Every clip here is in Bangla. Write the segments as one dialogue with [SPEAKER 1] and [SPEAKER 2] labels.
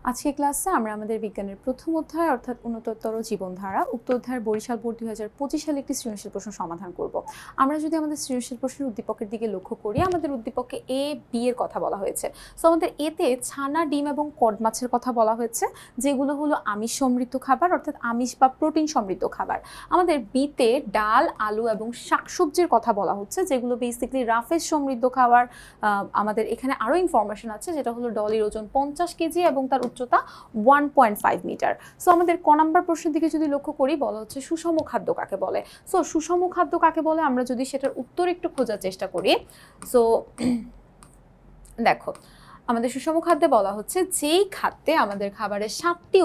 [SPEAKER 1] আজকে ক্লাসে আমরা আমাদের বিজ্ঞানের প্রথম অধ্যায় অর্থাৎ উন্নততর জীবনধারা উক্ত অধ্যায়ের বরিশাল বোর্ড 2025 সালে একটি সৃজনশীল প্রশ্ন সমাধান করব। আমরা যদি আমাদের সৃজনশীল প্রশ্নের উদ্দীপকের দিকে লক্ষ্য করি, আমাদের উদ্দীপকে এ বি এর কথা বলা হয়েছে। সো আমাদের এতে ছানা, ডিম এবং কড মাছের কথা বলা হয়েছে, যেগুলো হলো আমিষ সমৃদ্ধ খাবার অর্থাৎ আমিষ বা প্রোটিন সমৃদ্ধ খাবার। আমাদের বিতে ডাল, আলু এবং শাকসবজির কথা বলা হচ্ছে, যেগুলো বেসিক্যালি রাফেজ সমৃদ্ধ খাবার। আমাদের এখানে আরও ইনফরমেশন আছে, যেটা হলো ডলির ওজন 50 কেজি এবং তার উচ্চতা 1.5 মিটার। সো আমাদের ক নাম্বার প্রশ্নের দিকে যদি লক্ষ্য করি, বলা হচ্ছে সুষম খাদ্য কাকে বলে। সো সুষম খাদ্য কাকে বলে আমরা যদি সেটার উত্তর একটু খোঁজার চেষ্টা করি, সো দেখো আমাদের সুষম খাদ্যে বলা হচ্ছে যেই খাদ্যে আমাদের খাবারের 7টি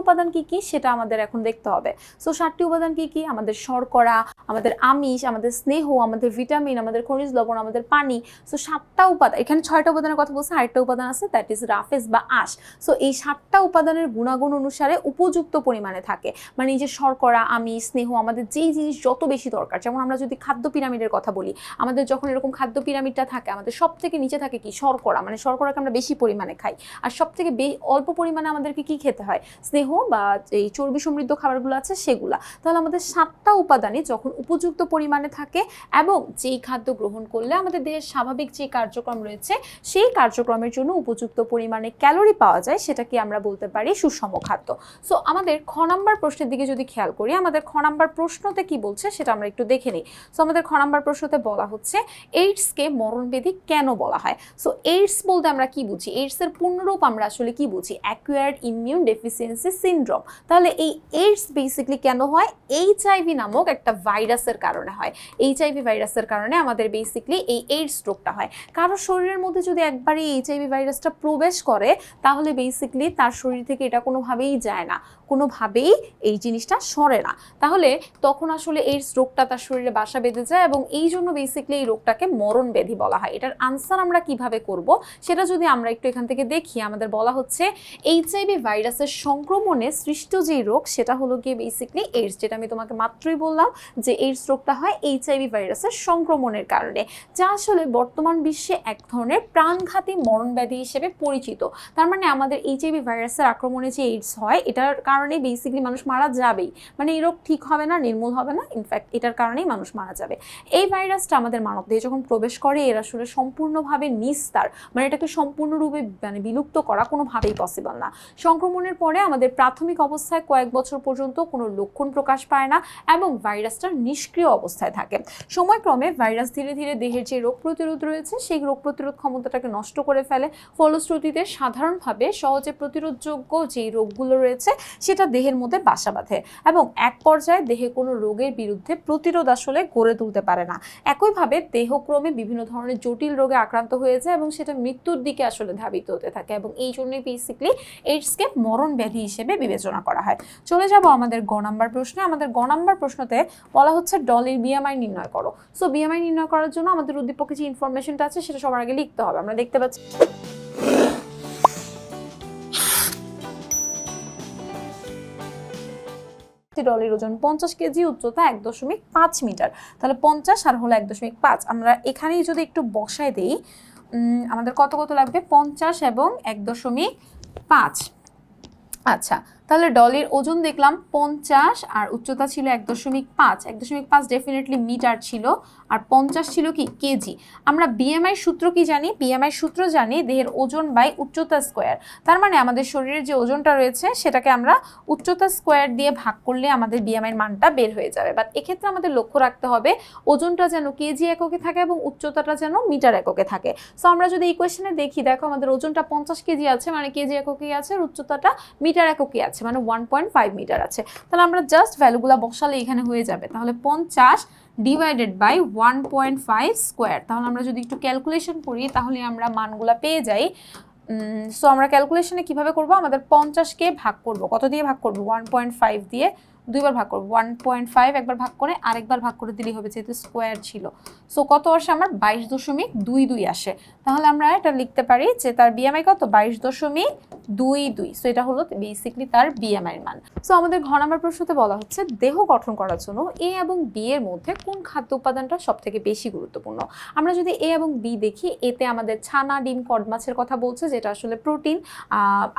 [SPEAKER 1] উপাদান কি কি সেটা আমাদের এখন দেখতে হবে। সো 7টি উপাদান কি কি? আমাদের শর্করা, আমাদের আমিষ, আমাদের স্নেহ, আমাদের ভিটামিন, আমাদের খনিজ লবণ, আমাদের পানি। সো 7টা উপাদান, এখানে 6টা উপাদানের কথা বলছে, আরেকটা উপাদান আছে দ্যাট ইজ রাফেজ বা আঁশ। সো এই 7টা উপাদানের গুণাগুণ অনুসারে উপযুক্ত পরিমাণে থাকে, মানে এই যে শর্করা, আমিষ, স্নেহ, আমাদের যেই জিনিস যত বেশি দরকার। যেমন আমরা যদি খাদ্য পিরামিডের কথা বলি, আমাদের যখন এরকম খাদ্য পিরামিডটা থাকে, আমাদের সব থেকে নিচে থাকে কি? শর্করা, মানে শর্করাকে আমরা বেশি পরিমাণে খাই। আর সব থেকে অল্প পরিমাণে আমাদেরকে কি খেতে হয়? স্নেহ বা এই চর্বি সমৃদ্ধ খাবারগুলো আছে সেগুলা। তাহলে আমাদের 7টা উপাদানই যখন উপযুক্ত পরিমাণে থাকে এবং যেই খাদ্য গ্রহণ করলে আমাদের দেহের স্বাভাবিক যে কার্যক্রম রয়েছে সেই কার্যক্রমের জন্য উপযুক্ত পরিমাণে ক্যালোরি পাওয়া যায়, সেটাকে আমরা বলতে পারি সুষম খাদ্য। সো আমাদের খ নাম্বার প্রশ্নের দিকে যদি খেয়াল করি, আমাদের খ নাম্বার প্রশ্নতে কি বলছে সেটা আমরা একটু দেখে নিই। সো আমাদের খ নাম্বার প্রশ্নতে বলা হচ্ছে এইডসকে মরণব্যাধি কেন বলা হয়। সো এইডস বলতে আমরা কি বুঝি? এইডস এর পূর্ণরূপ আমরা আসলে কি বুঝি? Acquired immune deficiency syndrome. তাহলে এই এইডস বেসিক্যালি কেন হয়? এইচআইভি নামক একটা ভাইরাসের কারণে হয়। এইচআইভি ভাইরাসের কারণে আমাদের বেসিক্যালি এই এইডস রোগটা হয়। কারো শরীরের মধ্যে যদি একবারই এইচআইভি ভাইরাসটা প্রবেশ করে, তাহলে বেসিক্যালি তার শরীর থেকে এটা কোনোভাবেই যায় না, কোনোভাবেই এই জিনিসটা সরে না। তাহলে তখন আসলে এইডস রোগটা তার শরীরে বাসা বেঁধে যায় এবং এই জন্য বেসিক্যালি এই রোগটাকে মরণ ব্যাধি বলা হয়। এটার আনসার আমরা কিভাবে করব সেটা যদি আমরা একটু এখান থেকে দেখি, আমাদের বলা হচ্ছে এইচআইভি ভাইরাসের সংক্রমণে সৃষ্ট যে রোগ সেটা হলো গিয়ে বেসিক্যালি এইডস, যেটা আমি তোমাকে মাত্রই বললাম যে এইডস রোগটা হয় এইচআইভি ভাইরাসের সংক্রমণের কারণে, যা আসলে বর্তমান বিশ্বে এক ধরনের প্রাণঘাতী মরণ ব্যাধি হিসেবে পরিচিত। তার মানে আমাদের এইচআইভি ভাইরাসের আক্রমণে যে এইডস হয়, এটার কারণে বেসিক্যালি মানুষ মারা যাবেই, মানে এই রোগ ঠিক হবে না, নির্মূল হবে না, ইনফ্যাক্ট এটার কারণেই মানুষ মারা যাবে। এই ভাইরাসটা আমাদের মানবদেহে যখন প্রবেশ করে, এর আসলে সম্পূর্ণভাবে নিস্তার, মানে এটাকে সম্পূর্ণরূপে মানে বিলুপ্ত করা কোনোভাবেই পসিবল না। সংক্রমণের পরে আমাদের প্রাথমিক অবস্থায় কয়েক বছর পর্যন্ত কোনো লক্ষণ প্রকাশ পায় না এবং ভাইরাসটা নিষ্ক্রিয় অবস্থায় থাকে। সময়ক্রমে ভাইরাস ধীরে ধীরে দেহের যে রোগ প্রতিরোধ রয়েছে সেই রোগ প্রতিরোধ ক্ষমতাটাকে নষ্ট করে ফেলে। ফলশ্রুতিতে সাধারণভাবে সহজে প্রতিরোধযোগ্য যেই রোগগুলো রয়েছে সেটা দেহের মধ্যে বাসা বাঁধে এবং এক পর্যায়ে দেহে কোনো রোগের বিরুদ্ধে প্রতিরোধ আসলে গড়ে তুলতে পারে না। একইভাবে দেহক্রমে বিভিন্ন ধরনের জটিল রোগে আক্রান্ত হয়ে যায় এবং সেটা মৃত্যুর দিকে আসলে ধাবিত হতে থাকে এবং এই জন্যই বেসিক্যালি এইডসকে মরণ ব্যাধি হিসেবে বিবেচনা করা হয়। চলে যাব আমাদের গ নাম্বার প্রশ্নে। আমাদের গ নাম্বার প্রশ্নতে বলা হচ্ছে ডলির বিএমআই নির্ণয় করো। সো বিএমআই নির্ণয় করার জন্য আমাদের উদ্দীপকে যে ইনফরমেশনটা আছে সেটা সবার আগে লিখতে হবে। আমরা দেখতে পাচ্ছি ডলির ওজন 50 কেজি, উচ্চতা 1.5 মিটার। তাহলে 50 আর হলো 1.5, আমরা এখানেই যদি একটু বসায় দেই, আমাদের কত কত লাগবে? 50 এবং 1.5। আচ্ছা, তাহলে ডলির ওজন দেখলাম 50 আর উচ্চতা ছিল 1.5। 1.5 ডেফিনেটলি মিটার ছিল আর 50 ছিল কি? কেজি। আমরা বিএমআই সূত্র কি জানি? বিএমআই সূত্র জানি দেহের ওজন বাই উচ্চতা স্কোয়ার। তার মানে আমাদের শরীরের যে ওজনটা রয়েছে সেটাকে আমরা উচ্চতা স্কোয়ার দিয়ে ভাগ করলে আমাদের বিএমআই মানটা বের হয়ে যাবে। বাট এক্ষেত্রে আমাদের লক্ষ্য রাখতে হবে ওজনটা যেন কেজি এককে থাকে এবং উচ্চতাটা যেন মিটার এককে থাকে। সো আমরা যদি ইকুয়েশনে দেখি, দেখো আমাদের ওজনটা 50 কেজি আছে, মানে কেজি এককেই আছে, আর উচ্চতাটা মিটার এককে আছে, মানে 1.5 মিটার আছে। তাহলে আমরা জাস্ট ভ্যালুগুলো বসালে এখানে হয়ে যাবে। তাহলে 50 ডিভাইডেড বাই 1.5 স্কোয়ার। তাহলে আমরা যদি একটু ক্যালকুলেশন করি তাহলে আমরা মানগুলা পেয়ে যাই। সো আমরা ক্যালকুলেশনে কিভাবে করব? আমাদের 50কে ভাগ করব, কত দিয়ে ভাগ করব? 1.5 দিয়ে দুইবার ভাগ করব, 1.5 একবার ভাগ করে আরেকবার ভাগ করে দিলেই হবে, যেহেতু স্কোয়ার ছিল। সো কত আসে আমার 22.22 আসে। তাহলে আমরা এটা লিখতে পারি যে তার বিএমআই কত, 22.22। সো এটা হলো বেসিক্যালি তার বিএমআই এর মান। সো আমাদের ঘ নাম্বার প্রশ্নতে বলা হচ্ছে দেহ গঠন করার জন্য এ এবং বি এর মধ্যে কোন খাদ্য উপাদানটা সবথেকে বেশি গুরুত্বপূর্ণ। আমরা যদি এ এবং বি দেখি, এতে আমাদের ছানা, ডিম, কড মাছের কথা বলছে, যেটা আসলে প্রোটিন।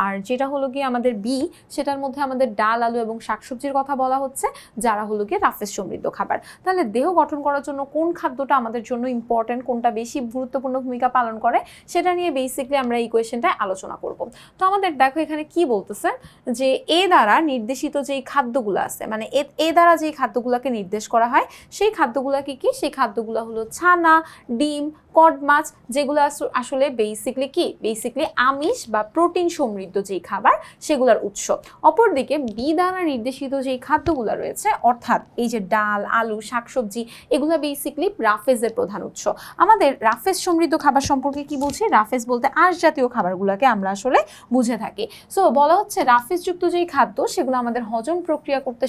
[SPEAKER 1] আর যেটা হলো গিয়ে আমাদের বি, সেটার মধ্যে আমাদের ডাল, আলু এবং শাকসবজির কথা বলা হচ্ছে, যারা হলো গিয়ে রাফেজ সমৃদ্ধ খাবার। তাহলে দেহ গঠন করার জন্য কোন খাদ্যটা আমাদের জন্য ইম্পর্টেন্ট, কোনটা বেশি গুরুত্বপূর্ণ ভূমিকা পালন করে, সেটা নিয়ে বেসিক্যালি আমরা এই কোয়েশ্চেনটায় আলোচনা করব। তো আমাদের দেখো এখানে কি বলতেছে, যে এ দ্বারা নির্দেশিত যেই খাদ্যগুলো আছে, মানে এ দ্বারা যেই খাদ্যগুলোকে নির্দেশ করা হয়, সেই খাদ্যগুলো কি কি, সেই খাদ্যগুলো হলো ছানা, ডিম, কড মাছ, যেগুলো আসলে বেসিক্যালি আমিষ বা প্রোটিন সমৃদ্ধ যেই খাবার, সেগুলোর উৎস। অপরদিকে বি দ্বারা নির্দেশিত যেই খাদ্যগুলো রয়েছে, অর্থাৎ এই যে ডাল, আলু, শাকসবজি, এগুলো বেসিক্যালি রাফেজের প্রধান উৎস। আমাদের রাফেজ সমৃদ্ধ খাবার সম্পর্কে কি বলছি, রাফেজ বলতে আঁশ জাতীয় খাবারগুলোকে আমরা আসলে বুঝে থাকি। সো বলা হচ্ছে রাফেজযুক্ত যেই খাদ্য, সেগুলো আমাদের হজম প্রক্রিয়া করতে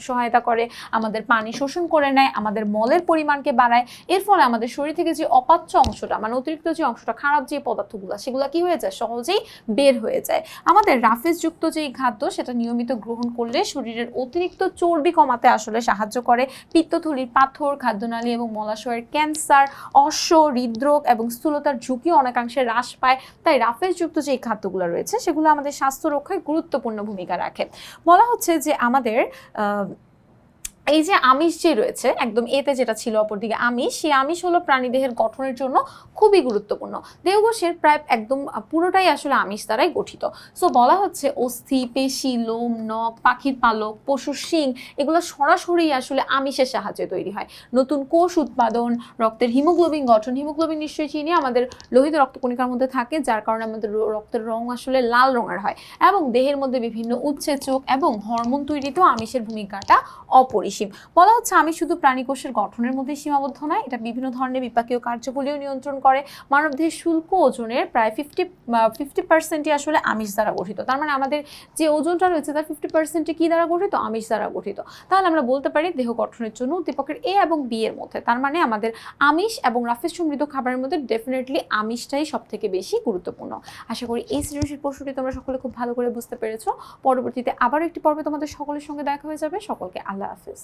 [SPEAKER 1] সহায়তা করে, আমাদের পানি শোষণ করে নেয়, আমাদের মলের পরিমাণকে বাড়ায়। এর ফলে আমাদের শরীর থেকে যে অপাচ্য অংশটা, মানে অতিরিক্ত যে অংশটা, খারাপ যে পদার্থগুলো, সেগুলো কি হয়ে যায়, সহজেই বের হয়ে যায়। আমাদের রাফেজযুক্ত যেই খাদ্য, সেটা নিয়মিত গ্রহণ করলে শরীরের অতিরিক্ত চর্বি কমাতে আসলে সাহায্য করে। পিত্তথলির পাথর, খাদ্যনালী এবং মলাশয়ের ক্যান্সার, অশ্ব, হৃদরোগ এবং স্থূলতার ঝুঁকি অনেকাংশে হ্রাস পায়। তাই রাফেজযুক্ত যেই খাদ্যগুলো রয়েছে, সেগুলো আমাদের স্বাস্থ্য রক্ষায় গুরুত্বপূর্ণ ভূমিকা রাখে। বলা হচ্ছে যে আমাদের এই যে আমিষ যে রয়েছে, একদম এতে যেটা ছিল অপরদিকে আমিষ, সেই আমিষ হলো প্রাণীদেহের গঠনের জন্য খুবই গুরুত্বপূর্ণ। দেহকোষের প্রায় একদম পুরোটাই আসলে আমিষ দ্বারাই গঠিত। সো বলা হচ্ছে অস্থি, পেশি, লোম, নখ, পাখির পালক, পশুর শিং, এগুলো সরাসরি আসলে আমিষের সাহায্যে তৈরি হয়। নতুন কোষ উৎপাদন, রক্তের হিমোগ্লোবিন গঠন, হিমোগ্লোবিন নিশ্চয়ই চিনি, আমাদের লোহিত রক্তকণিকার মধ্যে থাকে, যার কারণে আমাদের রক্তের রং আসলে লাল রঙের হয়। এবং দেহের মধ্যে বিভিন্ন উৎসেচক এবং হরমোন তৈরিতেও আমিষের ভূমিকাটা অপরিসীম। বলা হচ্ছে আমিষ শুধু প্রাণীকোষের গঠনের মধ্যে সীমাবদ্ধ নয়, এটা বিভিন্ন ধরনের বিপাকীয় কার্যাবলীও নিয়ন্ত্রণ করে। মানবদেহের শুষ্ক ওজনের প্রায় 50% আসলে আমিষ দ্বারা গঠিত। তার মানে আমাদের যে ওজনটা রয়েছে, তার 50% কি দ্বারা গঠিত, আমিষ দ্বারা গঠিত। তাহলে আমরা বলতে পারি দেহ গঠনের জন্য উদ্দীপকের এ এবং বি এর মধ্যে, তার মানে আমাদের আমিষ এবং রাফেজ সমৃদ্ধ খাবারের মধ্যে ডেফিনেটলি আমিষটাই সব থেকে বেশি গুরুত্বপূর্ণ। আশা করি এই সৃজনশীল প্রশ্নটি তোমরা সকলে খুব ভালো করে বুঝতে পেরেছো। পরবর্তীতে আবারও একটি পর্বে তোমাদের সকলের সঙ্গে দেখা হয়ে যাবে। সকলকে আল্লাহ হাফেজ।